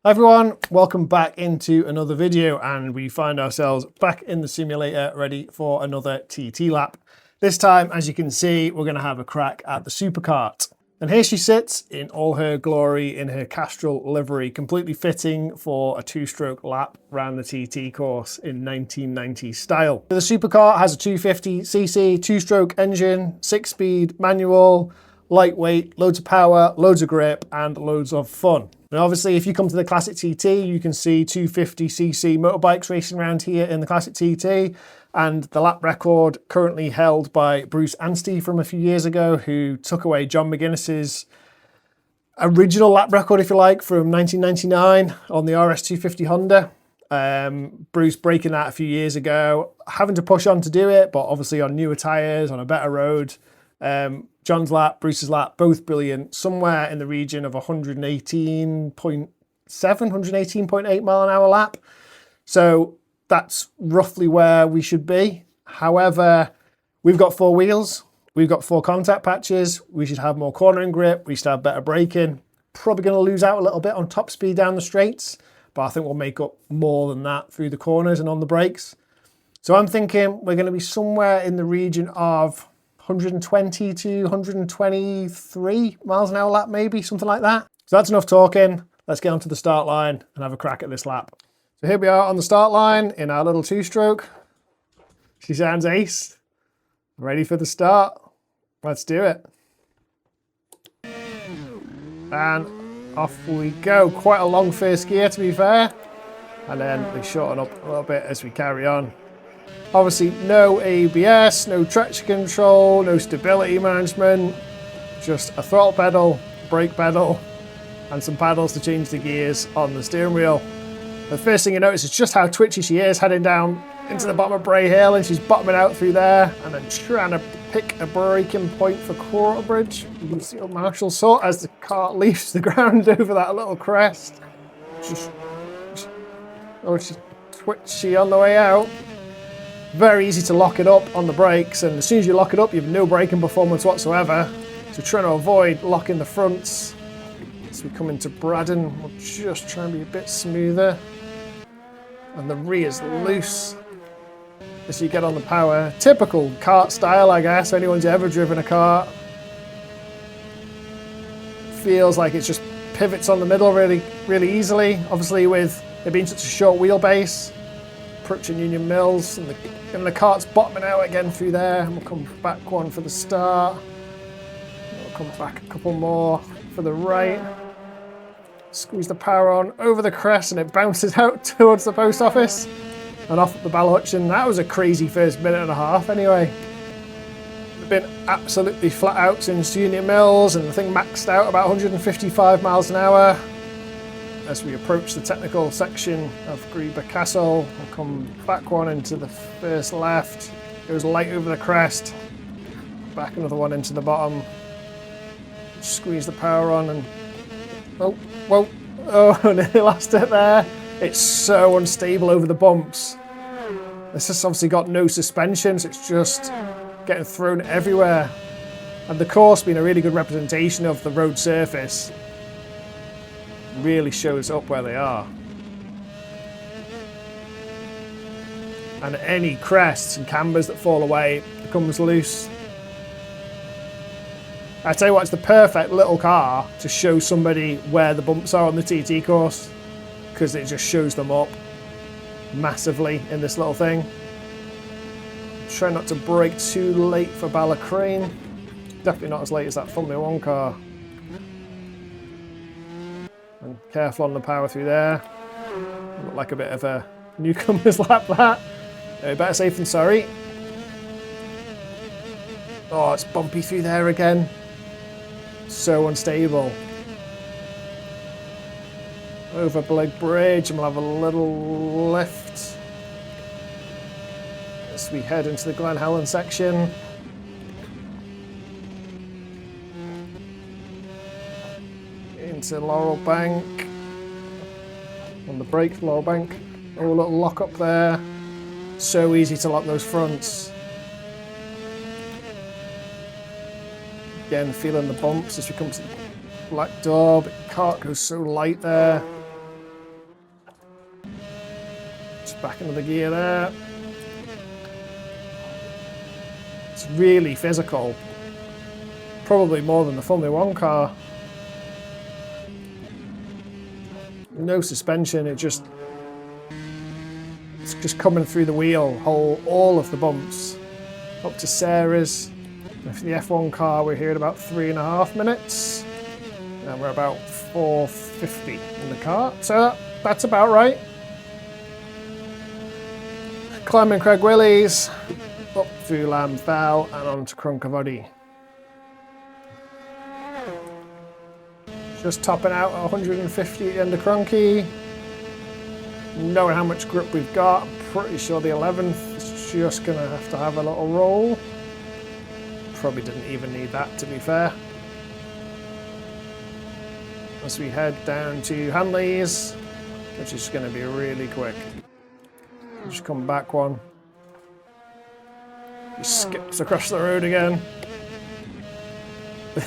Hi everyone, welcome back into another video, and we find ourselves back in the simulator ready for another TT lap. This time, as you can see, we're going to have a crack at the Superkart. And here she sits in all her glory in her Castrol livery, completely fitting for a two-stroke lap around the TT course in 1990 style. The Superkart has a 250cc two-stroke engine, 6-speed manual, lightweight, loads of power, loads of grip, and loads of fun. And obviously, if you come to the Classic TT, you can see 250cc motorbikes racing around here in the Classic TT, and the lap record currently held by Bruce Anstey from a few years ago, who took away John McGuinness's original lap record, if you like, from 1999 on the RS250 Honda. Bruce breaking that a few years ago, having to push on to do it, but obviously on newer tyres, on a better road. John's lap, Bruce's lap, both brilliant. Somewhere in the region of 118.7, 118.8 mile an hour lap. So that's roughly where we should be. However, we've got four wheels. We've got four contact patches. We should have more cornering grip. We should have better braking. Probably going to lose out a little bit on top speed down the straights, but I think we'll make up more than that through the corners and on the brakes. So I'm thinking we're going to be somewhere in the region of 120 to 123 miles an hour lap, maybe, something like that. So that's enough talking. Let's get onto the start line and have a crack at this lap. So here we are on the start line in our little two-stroke. She sounds ace. Ready for the start. Let's do it. And off we go. Quite a long first gear, to be fair. And then they shorten up a little bit as we carry on. Obviously, no ABS, no traction control, no stability management, just a throttle pedal, brake pedal, and some paddles to change the gears on the steering wheel. The first thing you notice is just how twitchy she is, heading down into the bottom of Bray Hill, and she's bottoming out through there, and then trying to pick a braking point for Quarterbridge. You can see old Marshall sort as the cart leaves the ground over that little crest. She's twitchy on the way out. Very easy to lock it up on the brakes, and as soon as you lock it up, you have no braking performance whatsoever. So trying to avoid locking the fronts. As we come into Braddon, we'll just try and be a bit smoother. And the rear's loose as you get on the power. Typical kart style, I guess. Anyone's ever driven a kart. Feels like it just pivots on the middle really, really easily. Obviously, with it being such a short wheelbase. Approaching Union Mills, and the cart's bottoming out again through there. And we'll come back one for the start. We'll come back a couple more for the right. Squeeze the power on over the crest, and it bounces out towards the post office and off at the Ballhutchin. That was a crazy first minute and a half anyway. We've been absolutely flat out since Union Mills, and the thing maxed out about 155 miles an hour. As we approach the technical section of Grieber Castle, we'll come back one into the first left, goes light over the crest, back another one into the bottom, squeeze the power on, and nearly lost it there. It's so unstable over the bumps. This has obviously got no suspension, so it's just getting thrown everywhere. And the course being a really good representation of the road surface, really shows up where they are. And any crests and cambers that fall away, it comes loose. I tell you what, it's the perfect little car to show somebody where the bumps are on the TT course, because it just shows them up massively in this little thing. Try not to brake too late for Ballacrane. Definitely not as late as that Formula 1 car. And careful on the power through there. Look like a bit of a newcomer's lap, that. Better safe than sorry. Oh, it's bumpy through there again. So unstable. Over Blake Bridge, and we'll have a little lift as we head into the Glen Helen section. Into Laurel Bank. On the brake, Laurel Bank. Oh, a little lock up there. So easy to lock those fronts. Again, feeling the bumps as we come to the Black Door, but cart goes so light there. Back into the gear there. It's really physical. Probably more than the Formula 1 car. No suspension, it's just coming through the wheel, all of the bumps. Up to Sarah's. For the F1 car, we're here at about 3.5 minutes. And we're about 4:50 in the car. So that's about right. Climbing Craig Willies, up through Lambfell and on to Crunkavody. Just topping out at 150 at the end of Crunky. Knowing how much grip we've got, I'm pretty sure the 11th is just going to have a little roll. Probably didn't even need that, to be fair. As we head down to Hanley's, which is going to be really quick. Just come back one. He skips across the road again.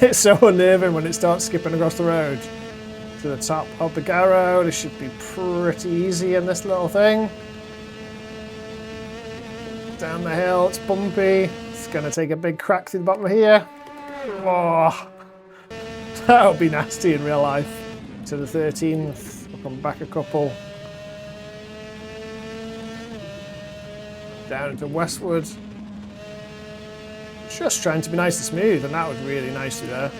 It's so unnerving when it starts skipping across the road. To the top of the Garrow. This should be pretty easy in this little thing. Down the hill, it's bumpy. It's going to take a big crack through the bottom of here. Oh, that would be nasty in real life. To the 13th, we'll come back a couple. Down into Westwood. Just trying to be nice and smooth, and that was really nicely there.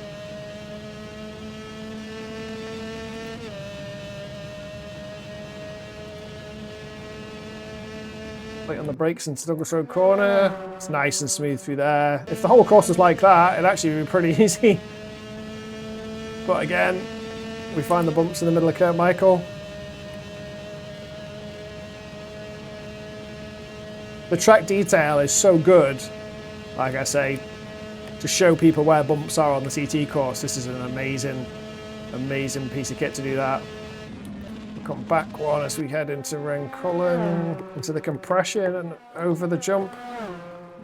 Light on the brakes into Douglas Road corner. It's nice and smooth through there. If the whole course was like that, it'd actually be pretty easy. But again, we find the bumps in the middle of Kirkmichael. The track detail is so good, like I say, to show people where bumps are on the TT course. This is an amazing, amazing piece of kit to do that. We'll come back one as we head into Rencullen, into the compression and over the jump.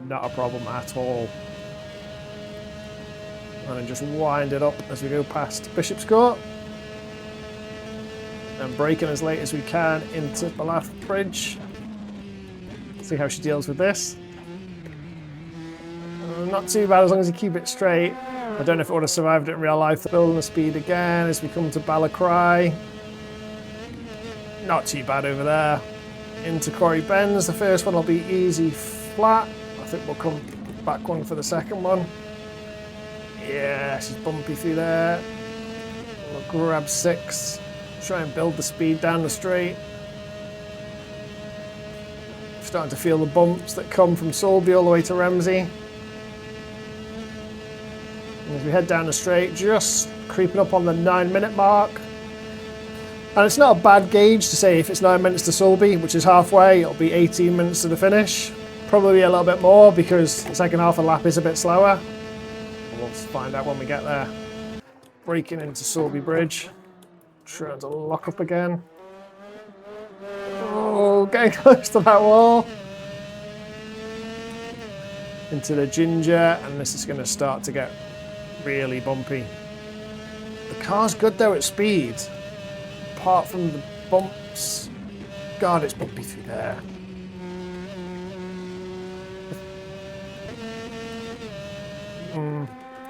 Not a problem at all. And then just wind it up as we go past Bishop's Court. And braking as late as we can into Ballath Bridge. See how she deals with this. Not too bad as long as you keep it straight. I don't know if it would have survived it in real life. Building the speed again as we come to Ballacry. Not too bad over there. Into Quarry Bends. The first one will be easy flat. I think we'll come back one for the second one. Yeah, she's bumpy through there. We'll grab 6. Try and build the speed down the straight. Starting to feel the bumps that come from Solby all the way to Ramsey. And as we head down the straight, just creeping up on the 9-minute mark. And it's not a bad gauge to say if it's 9 minutes to Solby, which is halfway, it'll be 18 minutes to the finish. Probably a little bit more because the second half of the lap is a bit slower. We'll find out when we get there. Braking into Solby Bridge. Trying to lock up again. Oh, getting close to that wall. Into the Ginger, and this is going to start to get really bumpy. The car's good though at speed. Apart from the bumps. God, it's bumpy through there.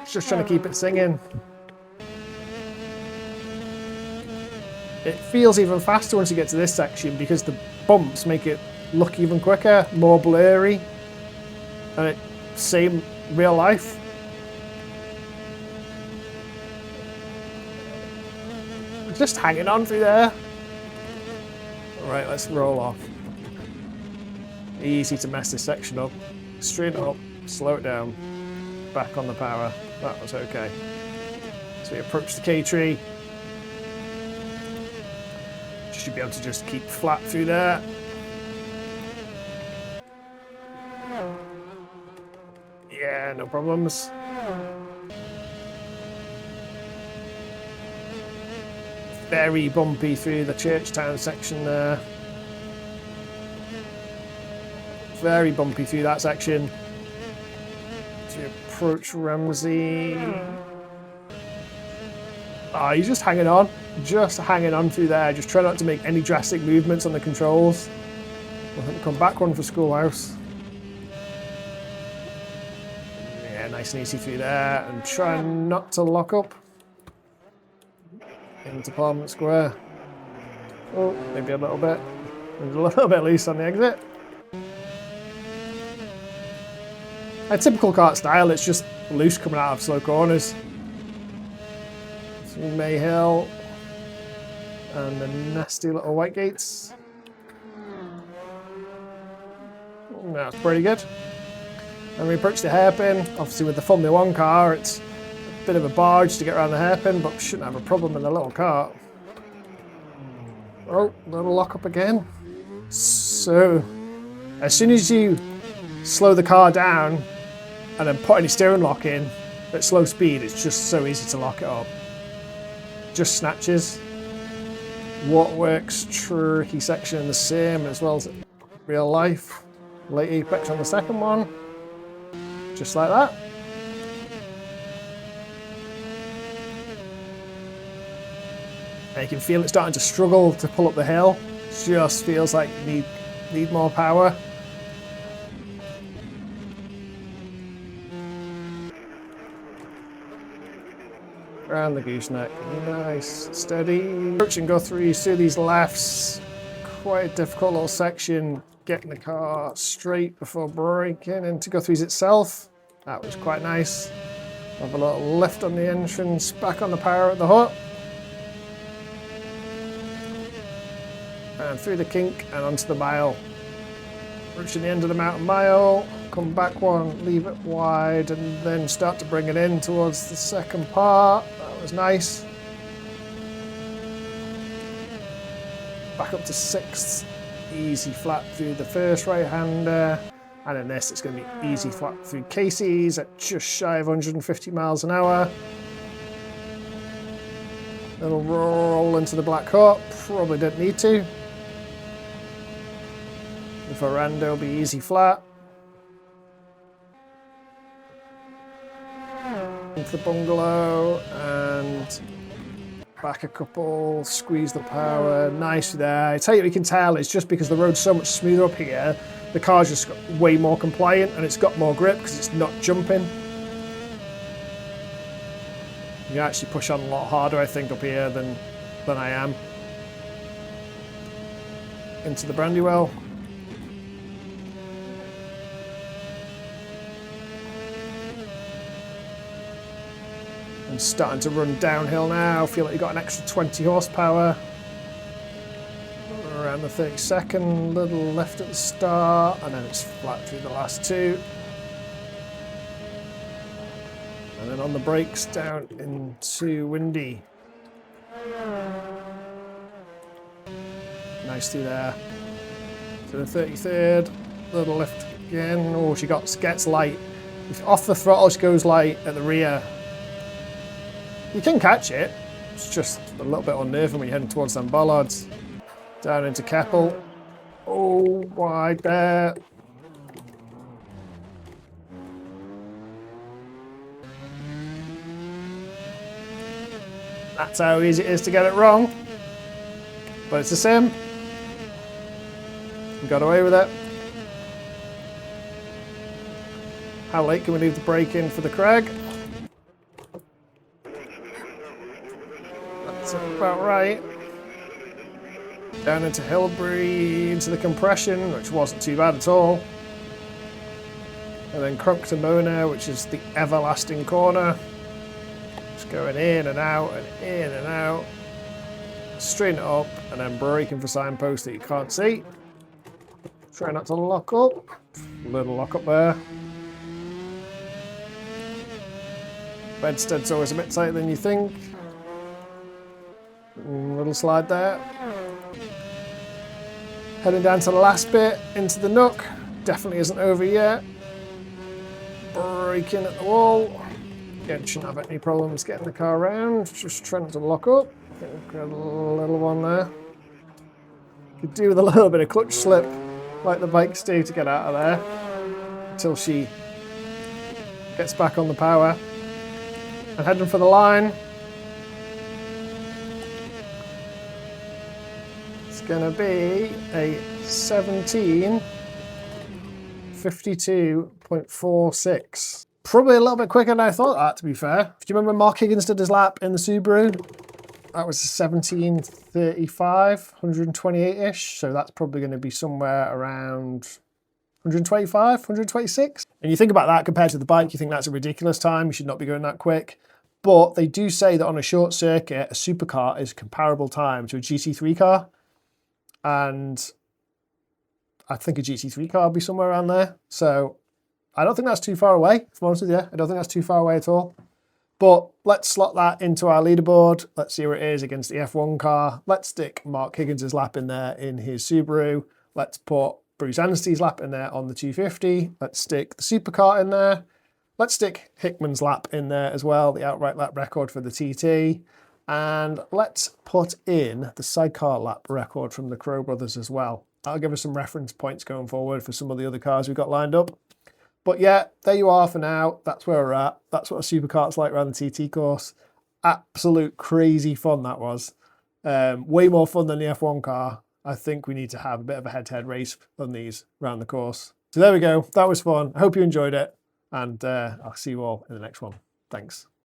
It's just trying to keep it singing. It feels even faster once you get to this section because the bumps make it look even quicker, more blurry, and it same real life. Just hanging on through there. Alright, let's roll off. Easy to mess this section up. Straight up, slow it down, back on the power. That was okay. So we approach the K-tree. Should be able to just keep flat through there. Yeah, no problems. Very bumpy through the Churchtown section there. Very bumpy through that section. As we approach Ramsey. Oh, he's just hanging on. Just hanging on through there. Just try not to make any drastic movements on the controls. I think come back one for Schoolhouse. Yeah, nice and easy through there, and try not to lock up into Parliament Square. Oh, maybe a little bit. There's a little bit loose on the exit. A typical kart style, it's just loose coming out of slow corners. Through Mayhill and the nasty little white gates. That's pretty good. And we approach the hairpin. Obviously with the Formula 1 car, it's a bit of a barge to get around the hairpin, but we shouldn't have a problem in the little kart. Oh, little lock up again. So, as soon as you slow the car down and then put any steering lock in at slow speed, it's just so easy to lock it up. Just snatches. Waterworks, tricky section in the same as well as real life. Late apex on the second one. Just like that. And you can feel it starting to struggle to pull up the hill. Just feels like you need more power. Around the gooseneck, nice, steady. Approach and go through, you see these lefts, quite a difficult little section, getting the car straight before braking into Guthrie's itself. That was quite nice. Have a little lift on the entrance, back on the power at the hut. And through the kink and onto the mile. Reaching the end of the mountain mile, come back one, leave it wide, and then start to bring it in towards the second part. That was nice. Back up to 6th, easy flat through the first right-hander. And in this, it's going to be easy flat through Casey's at just shy of 150 miles an hour. It'll roll into the black hut, probably don't need to. The veranda will be easy flat. Into the bungalow and back a couple, squeeze the power, nice there. I tell you what you can tell, it's just because the road's so much smoother up here, the car's just got way more compliant and it's got more grip because it's not jumping. You actually push on a lot harder, I think, up here than I am. Into the Brandywell. And starting to run downhill now. Feel like you've got an extra 20 horsepower. Around the 32nd, little left at the start, and then it's flat through the last two. And then on the brakes down into Windy. Nice through there. To the 33rd, little lift again. Oh, she gets light. If off the throttle, she goes light at the rear. You can catch it, it's just a little bit unnerving when you're heading towards them bollards. Down into Keppel. Oh, wide there. That's how easy it is to get it wrong. But it's the same. We got away with it. How late can we leave the brake in for the Craig? That's about right. Down into Hilbury, into the compression, which wasn't too bad at all. And then Crunk to Mona, which is the everlasting corner. Just going in and out and in and out. Straighten it up and then braking for signposts that you can't see. Try not to lock up. Little lock up there. Bedstead's always a bit tighter than you think. Little slide there. Heading down to the last bit, into the nook. Definitely isn't over yet. Braking at the wall. Again, shouldn't have any problems getting the car around. Just trying to lock up. I think we've got a little one there. Could do with a little bit of clutch slip, like the bikes do, to get out of there. Until she gets back on the power. And heading for the line. going to be a 17:52.46. Probably a little bit quicker than I thought that, to be fair. Do you remember Mark Higgins did his lap in the Subaru? That was 17:35, 128-ish. So that's probably going to be somewhere around 125, 126. And you think about that compared to the bike, you think that's a ridiculous time. You should not be going that quick. But they do say that on a short circuit, a supercar is a comparable time to a GT3 car. And I think a GT3 car will be somewhere around there. So I don't think that's too far away, if I'm honest with you. I don't think that's too far away at all. But let's slot that into our leaderboard. Let's see where it is against the F1 car. Let's stick Mark Higgins' lap in there in his Subaru. Let's put Bruce Anstey's lap in there on the 250. Let's stick the Superkart in there. Let's stick Hickman's lap in there as well, the outright lap record for the TT. And let's put in the sidecar lap record from the Crow brothers as well. That'll give us some reference points going forward for some of the other cars we've got lined up. But yeah, there you are for now. That's where we're at. That's what a Superkart's like around the TT course. Absolute crazy fun that was. Way more fun than the F1 car. I think we need to have a bit of a head-to-head race on these around the course. So there we go. That was fun. I hope you enjoyed it. And I'll see you all in the next one. Thanks.